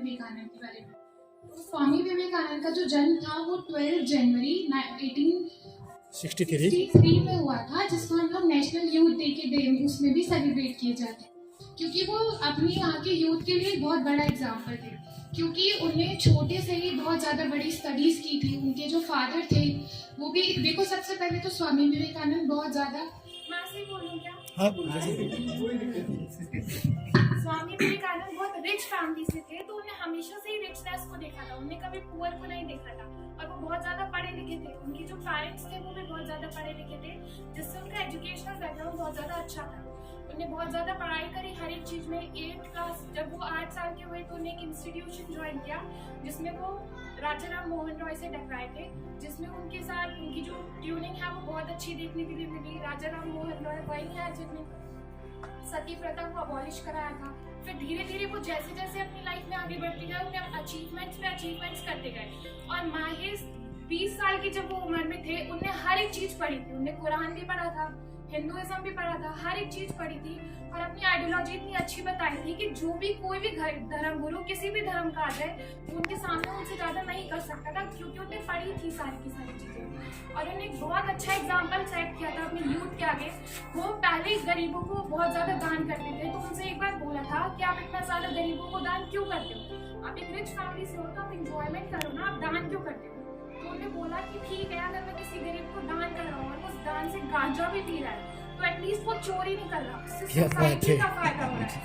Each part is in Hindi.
विवेकानंद के बारे में। तो स्वामी विवेकानंद का जो जन्म था वो 12 जनवरी 1863 में हुआ था, जिसको हम लोग नेशनल यूथ डे के डे उसमें भी सेलिब्रेट किए जाते हैं, क्योंकि वो अपने यहाँ के यूथ के लिए बहुत बड़ा एग्जाम्पल थे। क्योंकि उन्हें छोटे से ही बहुत ज़्यादा बड़ी स्टडीज़ की थी। उनके जो फादर थे वो भी, देखो सबसे पहले तो स्वामी विवेकानंद बहुत ज़्यादा, मैं से बोलूँ क्या? हाँ, स्वामी विवेकानंद बहुत रिच फैमिली से थे, तो उन्हें हमेशा से ही रिचनेस को देखा था, उन्हें कभी पुअर को नहीं देखा था। और वो बहुत ज़्यादा पढ़े लिखे थे, उनके जो पेरेंट्स थे वो भी बहुत ज़्यादा पढ़े लिखे थे, जिससे उनका एजुकेशनल बैकग्राउंड बहुत ज़्यादा अच्छा था। उन्हें बहुत ज़्यादा पढ़ाई करी हर एक चीज़ में। 8th क्लास जब वो 8 साल के हुए तो उन्हें एक इंस्टीट्यूशन ज्वाइन किया, जिसमें वो राजा राम मोहन रॉय से टकराए थे, जिसमें उनके साथ उनकी जो ट्यूनिंग है वो बहुत अच्छी देखने के लिए मिली। राजा राम मोहन रॉय वही है जिन्होंने सती प्रथा को अबॉलिश कराया था। फिर धीरे धीरे वो जैसे जैसे अपनी लाइफ में आगे बढ़ते गए, उन्हें अचीवमेंट्स करते गए। और महज 20 साल की जब वो उम्र में थे, उन्हें हर एक चीज पढ़ी थी। उन्हें कुरान भी पढ़ा था, हिंदुइज्म भी पढ़ा था, हर एक चीज पढ़ी थी। और अपनी आइडियोलॉजी इतनी अच्छी बताई थी कि जो भी कोई भी धर्म गुरु किसी भी धर्म का आ जाए तो उनके सामने उनसे ज्यादा नहीं कर सकता था, क्योंकि उन्हें पढ़ी थी सारी की सारी चीजें। और उन्हें एक बहुत अच्छा एग्जाम्पल सेट किया था अपने यूथ के आगे। वो पहले गरीबों को बहुत ज्यादा दान करते थे, तो उनसे एक बार बोला था कि आप इतना ज्यादा गरीबों को दान क्यों करते हो? आप एक रिच फैमिली से हो तो आप इंजॉयमेंट करो ना, आप दान क्यों करते हो? तो उन्हें बोला कि ठीक है, अगर मैं किसी गरीब को दान कर रहा हूँ और उस दान से गांजा भी पी रहा है तो एटलीस्ट वो चोरी नहीं कर रहा, उससे सोसाइटी का फायदा हो रहा है।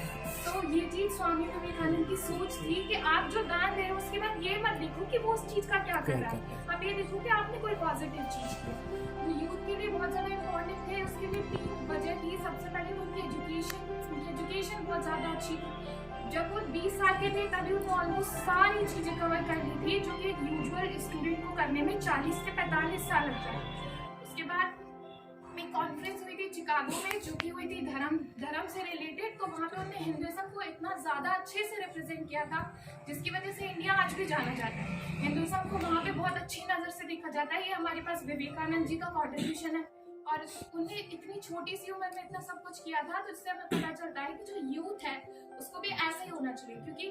तो ये चीज स्वामी विवेकानंद की सोच थी कि आप जो दान दे रहे हो उसके बाद ये मत देखो कि वो उस चीज का क्या कर रहा है, आप ये देखो कि आपने कोई पॉजिटिव चीज की। वो यूथ के लिए बहुत ज्यादा इम्पोर्टेंट थे। उसके लिए 3 वजह थी। सबसे पहले उनकी एजुकेशन बहुत ज्यादा अच्छी थी। जब वो 20 साल के थे तभी उन्होंने ऑलमोस्ट सारी चीजें कवर कर ली थी, जो कि एक यूजुअल स्टूडेंट को करने में 40 से 45 साल लग जाए। उसके बाद एक कॉन्फ्रेंस हुई थी चिकागो में, जो कि हुई थी धर्म से रिलेटेड। तो वहाँ पे उन्होंने हिंदुइज्म को इतना ज़्यादा अच्छे से रिप्रेजेंट किया था, जिसकी वजह से इंडिया आज भी जाना जाता है। हिंदुइज्म को वहाँ पे बहुत अच्छी नज़र से देखा जाता है। ये हमारे पास विवेकानंद जी का कॉन्ट्रीब्यूशन है। और उन्हें इतनी छोटी सी उम्र में इतना सब कुछ किया था, तो इससे हमें पता चलता है कि जो यूथ है उसको भी ऐसा ही होना चाहिए, क्योंकि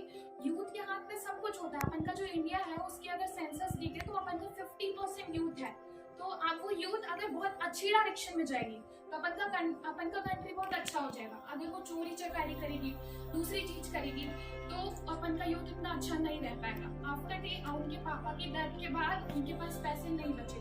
यूथ के हाथ में सब कुछ होता है। अपन का जो इंडिया है उसके अगर सेंसस देखे तो अपन का 50% यूथ है। तो आपको यूथ अगर बहुत अच्छी डायरेक्शन में जाएगी तो अपन का कंट्री बहुत अच्छा हो जाएगा। अगर वो चोरी चकारी करेगी, दूसरी चीज करेगी, तो अपन का यूथ इतना अच्छा नहीं रह पाएगा। आफ्टर उनके पापा की डेथ के बाद उनके पास पैसे नहीं बचे,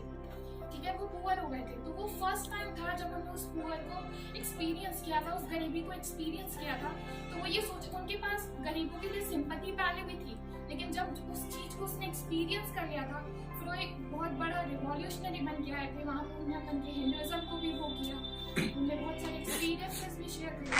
ठीक है, वो पुअर हो गए थे। तो वो फर्स्ट टाइम था जब उन्होंने उस पुअर को एक्सपीरियंस किया था, उस गरीबी को एक्सपीरियंस किया था। तो वो ये सोचे, उनके पास गरीबों के लिए सिंपैथी पहले भी थी, लेकिन जब उस चीज को उसने एक्सपीरियंस कर लिया था, फिर वो एक बहुत बड़ा रिवॉल्यूशनरी बन के आए थे। वहाँ पर उन्होंने अपन के हिंदुइज्म को भी वो किया, उन्होंने बहुत सारे एक्सपीरियंसेस भी शेयर किए।